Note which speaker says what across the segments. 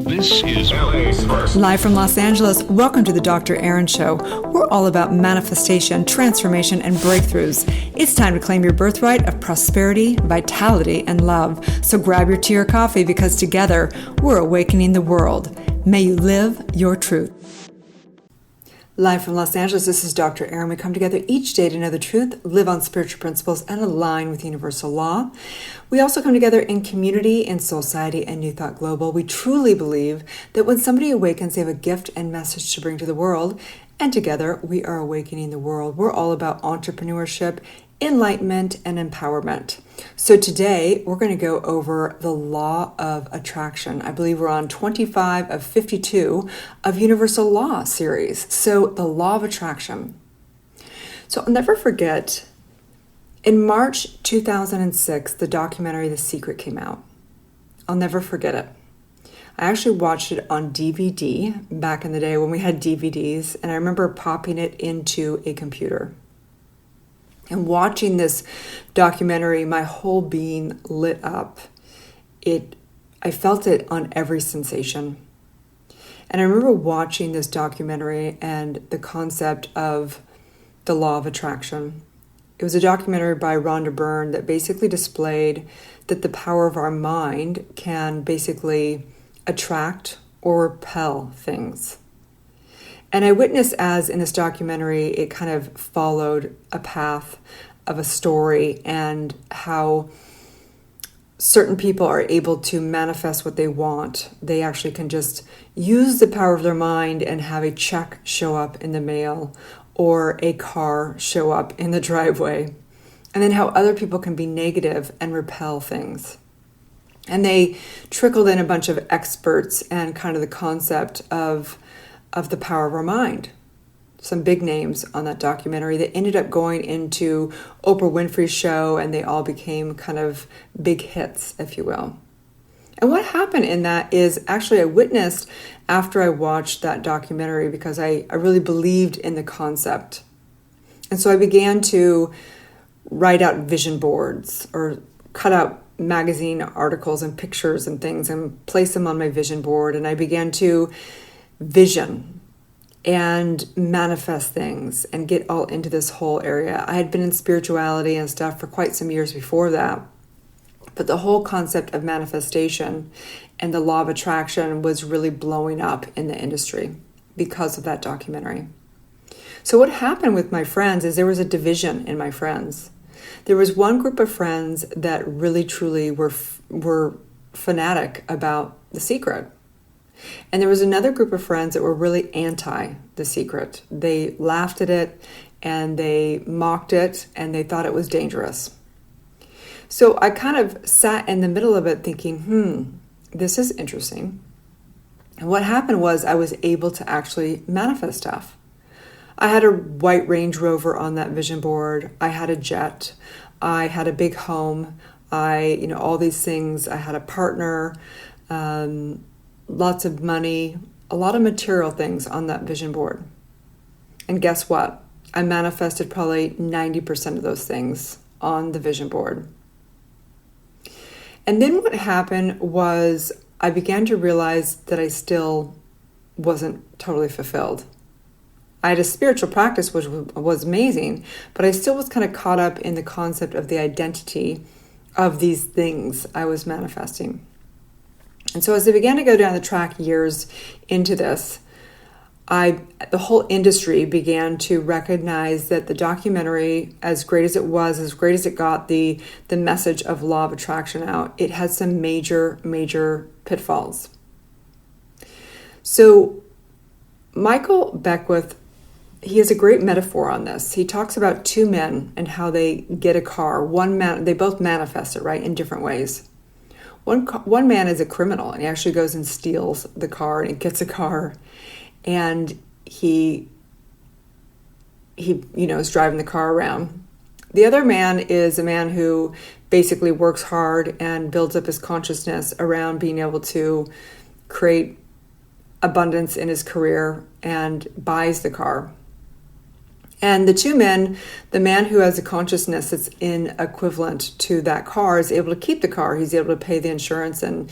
Speaker 1: This is LA's first.
Speaker 2: Live from Los Angeles, welcome to the Dr. Erin Show. We're all about manifestation, transformation, and breakthroughs. It's time to claim your birthright of prosperity, vitality, and love. So grab your tea or coffee because together, we're awakening the world. May you live your truth. Live from Los Angeles, this is Dr. Erin. We come together each day to know the truth, live on spiritual principles, and align with universal law. We also come together in community, in Soulciety, and New Thought Global. We truly believe that when somebody awakens, they have a gift and message to bring to the world. And together, we are awakening the world. We're all about entrepreneurship, enlightenment, and empowerment. So today, we're going to go over the law of attraction. I believe we're on 25 of 52 of Universal Law series. So the law of attraction. So I'll never forget, in March 2006, the documentary The Secret came out. I'll never forget it. I actually watched it on DVD back in the day when we had DVDs, and I remember popping it into a computer. And watching this documentary, my whole being lit up. I felt it on every sensation. And I remember watching this documentary and the concept of the law of attraction. It was a documentary by Rhonda Byrne that basically displayed that the power of our mind can basically attract or repel things. And I witnessed as in this documentary, it kind of followed a path of a story and how certain people are able to manifest what they want. They actually can just use the power of their mind and have a check show up in the mail or a car show up in the driveway. And then how other people can be negative and repel things. And they trickled in a bunch of experts and kind of the concept of the power of our mind. Some big names on that documentary that ended up going into Oprah Winfrey's show, and they all became kind of big hits, if you will. And what happened in that is actually I witnessed after I watched that documentary because I really believed in the concept. And so I began to write out vision boards or cut out magazine articles and pictures and things and place them on my vision board. And I began to vision and manifest things and get all into this whole area. I had been in spirituality and stuff for quite some years before that. But the whole concept of manifestation and the law of attraction was really blowing up in the industry because of that documentary. So what happened with my friends is there was a division in my friends. There was one group of friends that really truly were fanatic about The Secret. And there was another group of friends that were really anti The Secret. They laughed at it and they mocked it and they thought it was dangerous. So I kind of sat in the middle of it thinking, this is interesting. And what happened was I was able to actually manifest stuff. I had a white Range Rover on that vision board. I had a jet. I had a big home. All these things. I had a partner, lots of money, a lot of material things on that vision board. And guess what? I manifested probably 90% of those things on the vision board. And then what happened was I began to realize that I still wasn't totally fulfilled. I had a spiritual practice which was amazing, but I still was kind of caught up in the concept of the identity of these things I was manifesting. And so as I began to go down the track years into this, the whole industry began to recognize that the documentary, as great as it was, as great as it got the message of law of attraction out, it had some major, major pitfalls. So Michael Beckwith, he has a great metaphor on this. He talks about two men and how they get a car. They both manifest it, right, in different ways. One man is a criminal, and he actually goes and steals the car, and he gets a car, and he is driving the car around. The other man is a man who basically works hard and builds up his consciousness around being able to create abundance in his career and buys the car. And the two men, the man who has a consciousness that's in equivalent to that car is able to keep the car. He's able to pay the insurance and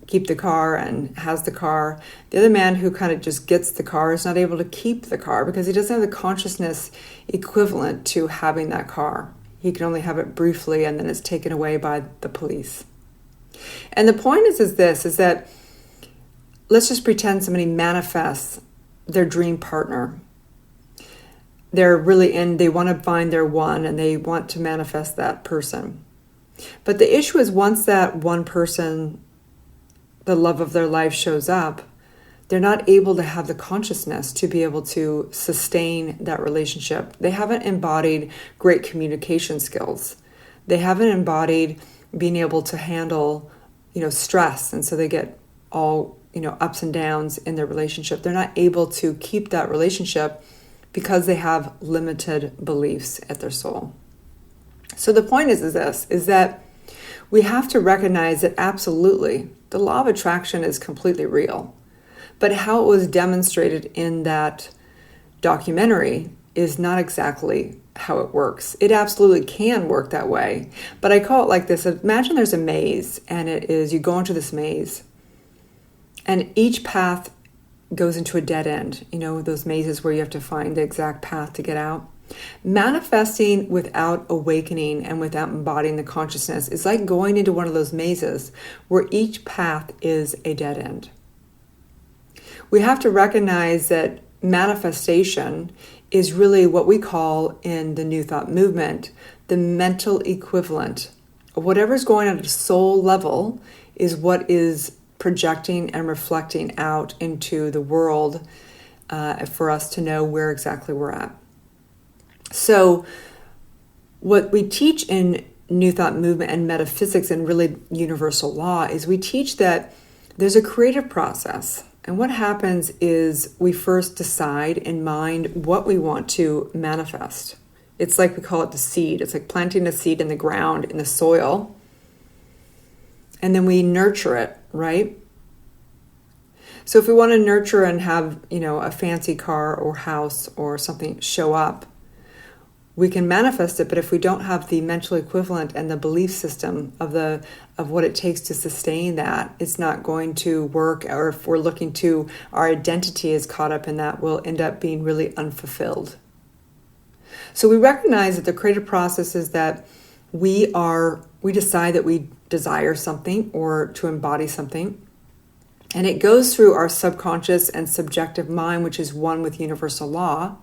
Speaker 2: keep the car and has the car. The other man who kind of just gets the car is not able to keep the car because he doesn't have the consciousness equivalent to having that car. He can only have it briefly and then it's taken away by the police. And the point is that let's just pretend somebody manifests their dream partner. They're really they want to find their one and they want to manifest that person. But the issue is once that one person, the love of their life shows up, they're not able to have the consciousness to be able to sustain that relationship. They haven't embodied great communication skills. They haven't embodied being able to handle, stress. And so they get all, ups and downs in their relationship. They're not able to keep that relationship because they have limited beliefs at their soul. So the point is that we have to recognize that absolutely the law of attraction is completely real. But how it was demonstrated in that documentary is not exactly how it works. It absolutely can work that way. But I call it like this. Imagine there's a maze and you go into this maze and each path goes into a dead end. Those mazes where you have to find the exact path to get out. Manifesting without awakening and without embodying the consciousness is like going into one of those mazes where each path is a dead end. We have to recognize that manifestation is really what we call in the New Thought movement, the mental equivalent of whatever's going on at a soul level is what is projecting and reflecting out into the world for us to know where exactly we're at. So what we teach in New Thought movement and metaphysics and really universal law is we teach that there's a creative process. And what happens is we first decide in mind what we want to manifest. It's like we call it the seed. It's like planting a seed in the ground, in the soil. And then we nurture it, right? So if we want to nurture and have, a fancy car or house or something show up, we can manifest it, but if we don't have the mental equivalent and the belief system of what it takes to sustain that, it's not going to work. Or if we're looking to, our identity is caught up in that, we'll end up being really unfulfilled. So we recognize that the creative process is that we decide that we desire something or to embody something. And it goes through our subconscious and subjective mind, which is one with universal law,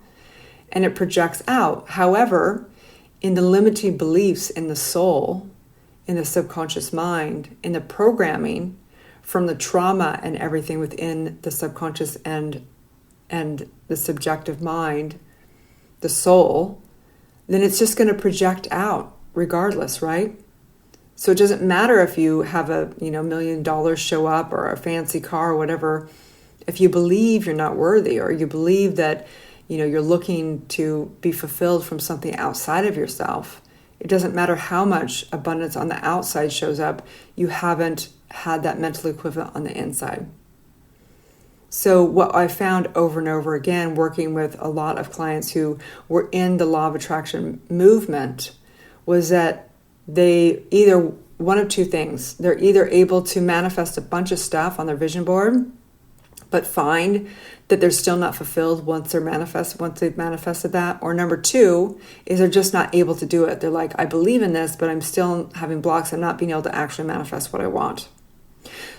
Speaker 2: and it projects out. However, in the limiting beliefs in the soul, in the subconscious mind, in the programming from the trauma and everything within the subconscious and the subjective mind, the soul, then it's just going to project out regardless, right? So it doesn't matter if you have a $1 million show up or a fancy car or whatever. If you believe you're not worthy or you believe that you're looking to be fulfilled from something outside of yourself, it doesn't matter how much abundance on the outside shows up, you haven't had that mental equivalent on the inside. So what I found over and over again, working with a lot of clients who were in the law of attraction movement, was that they either, one of two things, they're either able to manifest a bunch of stuff on their vision board, but find that they're still not fulfilled once they've manifested that. Or number two is they're just not able to do it. They're like, I believe in this, but I'm still having blocks and not being able to actually manifest what I want.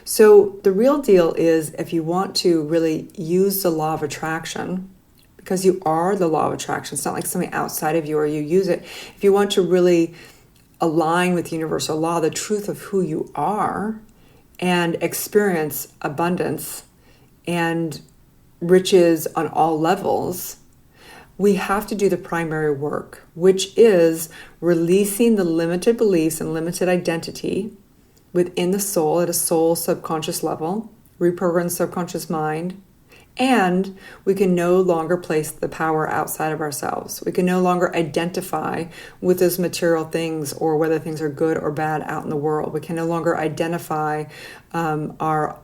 Speaker 2: So the real deal is if you want to really use the law of attraction, because you are the law of attraction, it's not like something outside of you or you use it. If you want to really align with universal law, the truth of who you are, and experience abundance and riches on all levels, we have to do the primary work, which is releasing the limited beliefs and limited identity within the soul at a soul subconscious level, reprogram the subconscious mind, and we can no longer place the power outside of ourselves. We can no longer identify with those material things or whether things are good or bad out in the world. We can no longer identify put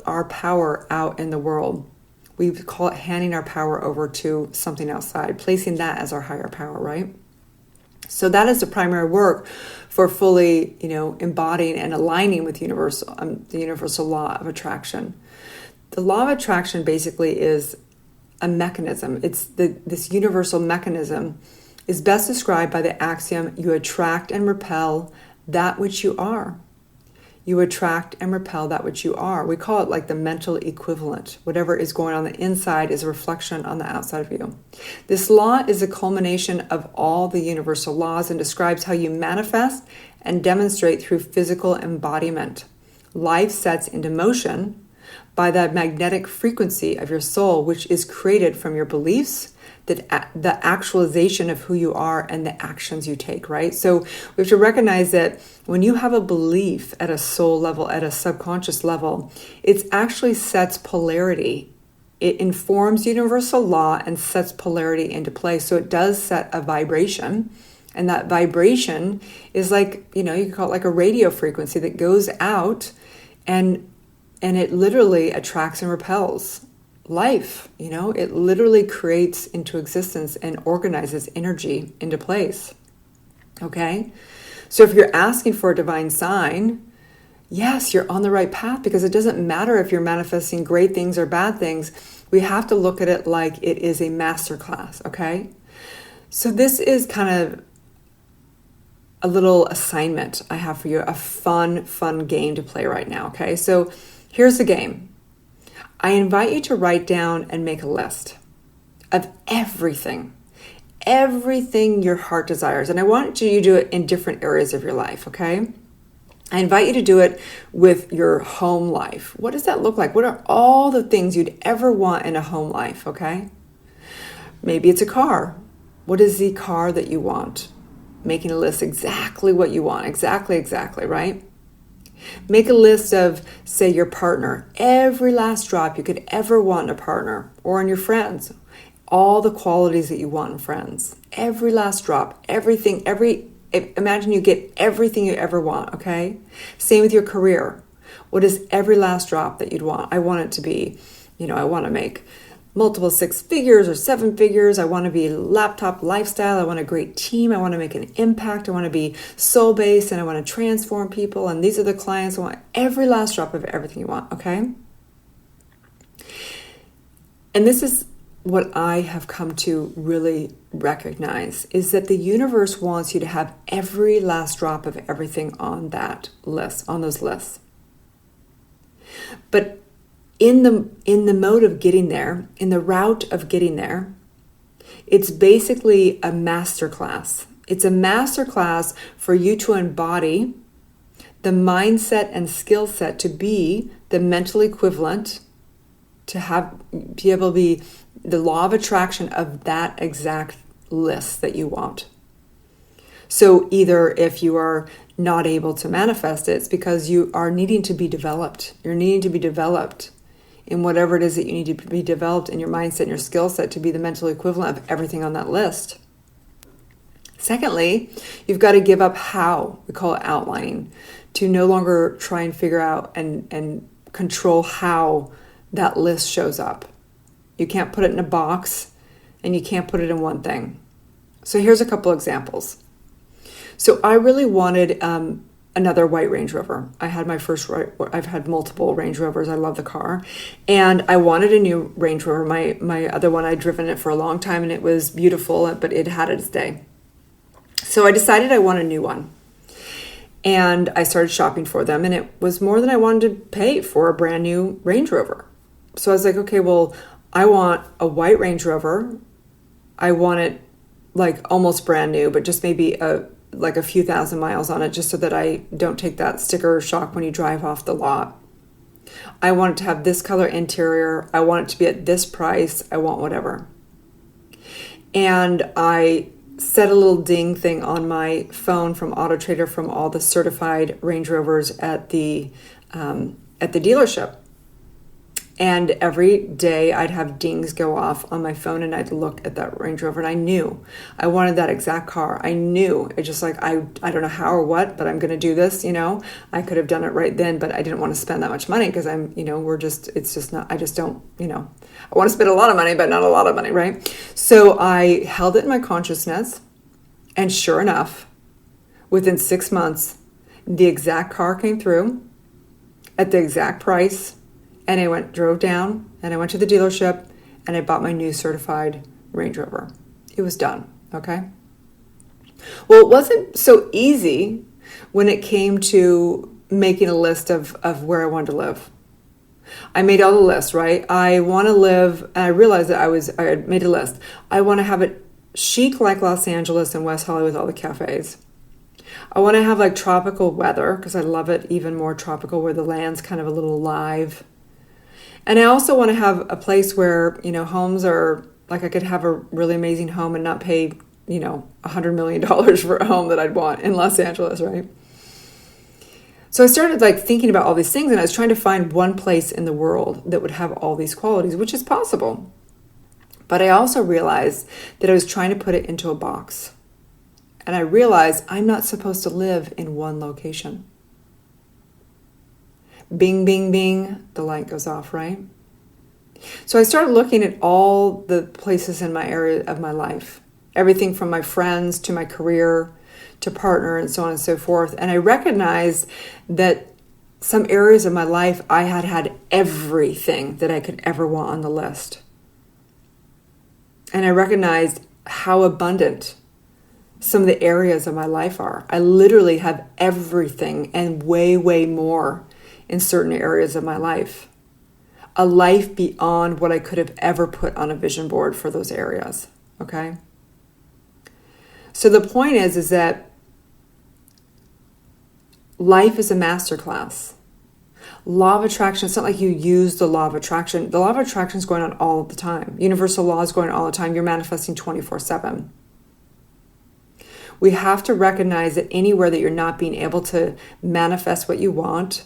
Speaker 2: our power out in the world. We call it handing our power over to something outside, placing that as our higher power, right? So that is the primary work for fully, embodying and aligning with the universal law of attraction. The law of attraction basically is a mechanism. This universal mechanism is best described by the axiom, you attract and repel that which you are. You attract and repel that which you are. We call it like the mental equivalent. Whatever is going on the inside is a reflection on the outside of you. This law is a culmination of all the universal laws and describes how you manifest and demonstrate through physical embodiment. Life sets into motion by the magnetic frequency of your soul, which is created from your beliefs, the actualization of who you are, and the actions you take, right? So we have to recognize that when you have a belief at a soul level, at a subconscious level, it actually sets polarity. It informs universal law and sets polarity into play. So it does set a vibration. And that vibration is like, you can call it like a radio frequency that goes out and it literally attracts and repels life. It literally creates into existence and organizes energy into place. Okay? So if you're asking for a divine sign, yes, you're on the right path, because it doesn't matter if you're manifesting great things or bad things. We have to look at it like it is a masterclass, okay? So this is kind of a little assignment I have for you, a fun game to play right now, okay? So here's the game. I invite you to write down and make a list of everything your heart desires. And I want you to do it in different areas of your life, okay? I invite you to do it with your home life. What does that look like? What are all the things you'd ever want in a home life, okay? Maybe it's a car. What is the car that you want? Making a list exactly what you want. Exactly, right? Make a list of, say, your partner, every last drop you could ever want in a partner, or in your friends, all the qualities that you want in friends, every last drop, everything, imagine you get everything you ever want, okay? Same with your career. What is every last drop that you'd want? I want it to be, I want to make multiple 6 figures or 7 figures. I want to be laptop lifestyle. I want a great team. I want to make an impact. I want to be soul-based, and I want to transform people. And these are the clients. I want every last drop of everything you want, okay? And this is what I have come to really recognize, is that the universe wants you to have every last drop of everything on that list, on those lists. But in the mode of getting there, in the route of getting there, it's basically a masterclass. It's a masterclass for you to embody the mindset and skill set to be the mental equivalent, to be able to be the law of attraction of that exact list that you want. So either if you are not able to manifest it, it's because you are needing to be developed. You're needing to be developed in whatever it is that you need to be developed in your mindset and your skill set to be the mental equivalent of everything on that list. Secondly, you've got to give up how, we call it outlining, to no longer try and figure out and control how that list shows up. You can't put it in a box, and you can't put it in one thing. So here's a couple examples. So I really wanted another white Range Rover. I've had multiple Range Rovers. I love the car. And I wanted a new Range Rover. My other one, I'd driven it for a long time, and it was beautiful, but it had its day. So I decided I want a new one. And I started shopping for them, and it was more than I wanted to pay for a brand new Range Rover. So I was like, okay, well, I want a white Range Rover. I want it like almost brand new, but just maybe a few thousand miles on it, just so that I don't take that sticker shock when you drive off the lot. I want it to have this color interior. I want it to be at this price. I want whatever. And I set a little ding thing on my phone from Auto Trader from all the certified Range Rovers at the dealership. And every day I'd have dings go off on my phone and I'd look at that Range Rover and I knew I wanted that exact car. I knew it, just like, I don't know how or what, but I'm going to do this, I could have done it right then, but I didn't want to spend that much money because it's just not, I just don't, I want to spend a lot of money, but not a lot of money, right? So I held it in my consciousness, and sure enough, within 6 months, the exact car came through at the exact price. And I drove down, and I went to the dealership, and I bought my new certified Range Rover. It was done, okay? Well, it wasn't so easy when it came to making a list of where I wanted to live. I made all the lists, right? I want to live, and I realized that I had made a list. I want to have it chic like Los Angeles and West Hollywood with all the cafes. I want to have like tropical weather, because I love it even more tropical, where the land's kind of a little alive. And I also want to have a place where, homes are, like I could have a really amazing home and not pay, $100 million for a home that I'd want in Los Angeles, right? So I started thinking about all these things, and I was trying to find one place in the world that would have all these qualities, which is possible. But I also realized that I was trying to put it into a box. And I realized I'm not supposed to live in one location. Bing, bing, bing, the light goes off, right? So I started looking at all the places in my area of my life, everything from my friends to my career to partner and so on and so forth. And I recognized that some areas of my life, I had everything that I could ever want on the list. And I recognized how abundant some of the areas of my life are. I literally have everything and way, way more in certain areas of my life. A life beyond what I could have ever put on a vision board for those areas. Okay? So the point is that life is a masterclass. Law of attraction, it's not like you use the law of attraction. The law of attraction is going on all the time. Universal law is going on all the time. You're manifesting 24/7. We have to recognize that anywhere that you're not being able to manifest what you want,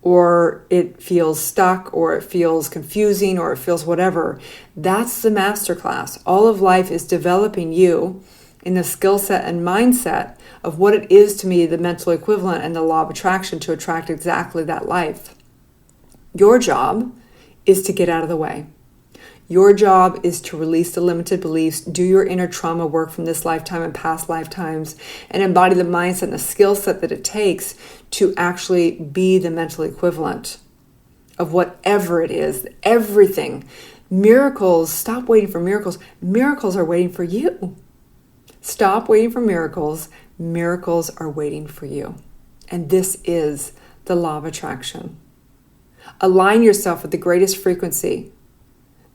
Speaker 2: or it feels stuck, or it feels confusing, or it feels whatever, that's the masterclass. All of life is developing you in the skill set and mindset of what it is to me, the mental equivalent and the law of attraction, to attract exactly that life. Your job is to get out of the way. Your job is to release the limited beliefs, do your inner trauma work from this lifetime and past lifetimes, and embody the mindset and the skill set that it takes to actually be the mental equivalent of whatever it is, everything. Miracles, stop waiting for miracles. Miracles are waiting for you. Stop waiting for miracles. Miracles are waiting for you. And this is the law of attraction. Align yourself with the greatest frequency,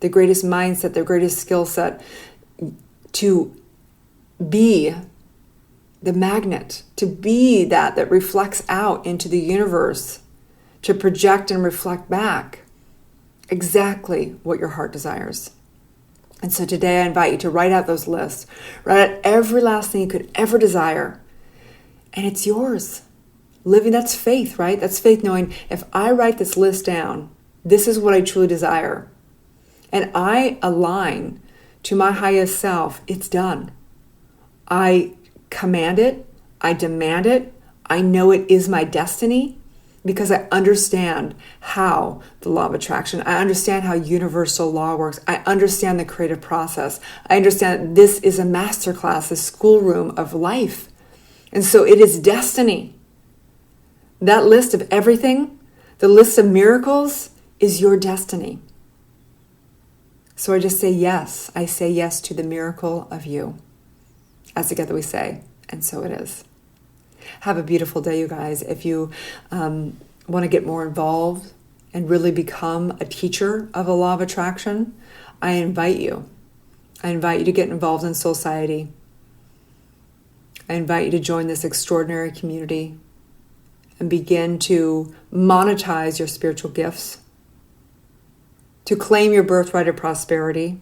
Speaker 2: the greatest mindset, the greatest skill set, to be the magnet, to be that reflects out into the universe, to project and reflect back exactly what your heart desires. And so today I invite you to write out those lists. Write out every last thing you could ever desire. And it's yours. Living, that's faith, right? That's faith, knowing if I write this list down, this is what I truly desire, and I align to my highest self, it's done. I command it. I demand it. I know it is my destiny because I understand how the law of attraction, I understand how universal law works. I understand the creative process. I understand that this is a masterclass, a schoolroom of life. And so it is destiny. That list of everything, the list of miracles, is your destiny. So I just say yes. I say yes to the miracle of you. As together we say, and so it is. Have a beautiful day, you guys. If you want to get more involved and really become a teacher of the law of attraction, I invite you. I invite you to get involved in Society. I invite you to join this extraordinary community and begin to monetize your spiritual gifts, to claim your birthright of prosperity,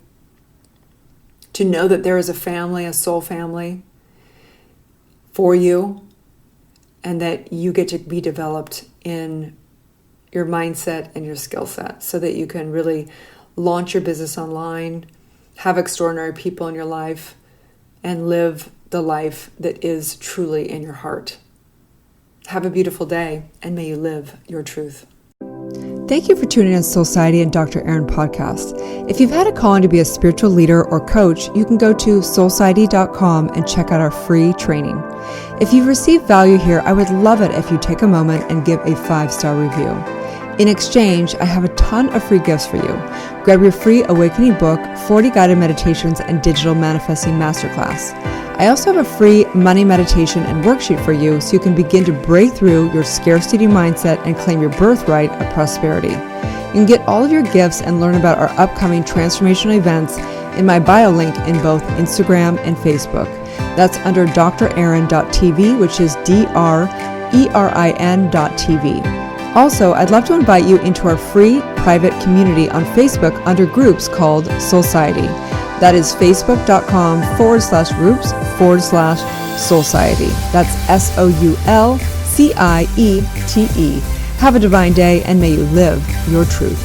Speaker 2: to know that there is a family, a soul family for you, and that you get to be developed in your mindset, and your skill set so that you can really launch your business online, have extraordinary people in your life, and live the life that is truly in your heart. Have a beautiful day, and may you live your truth. Thank you for tuning in to Soulciety and Dr. Aaron podcast. If you've had a calling to be a spiritual leader or coach, you can go to soulciety.com and check out our free training. If you've received value here, I would love it if you take a moment and give a 5-star review. In exchange, I have a ton of free gifts for you. Grab your free Awakening book, 40 guided meditations, and digital manifesting masterclass. I also have a free money meditation and worksheet for you so you can begin to break through your scarcity mindset and claim your birthright of prosperity. You can get all of your gifts and learn about our upcoming transformational events in my bio link in both Instagram and Facebook. That's under draaron.tv, which is DRERIN.tv. Also, I'd love to invite you into our free private community on Facebook under groups called Soulciety. That is facebook.com/groups/Soulciety. That's SOULCIETE. Have a divine day, and may you live your truth.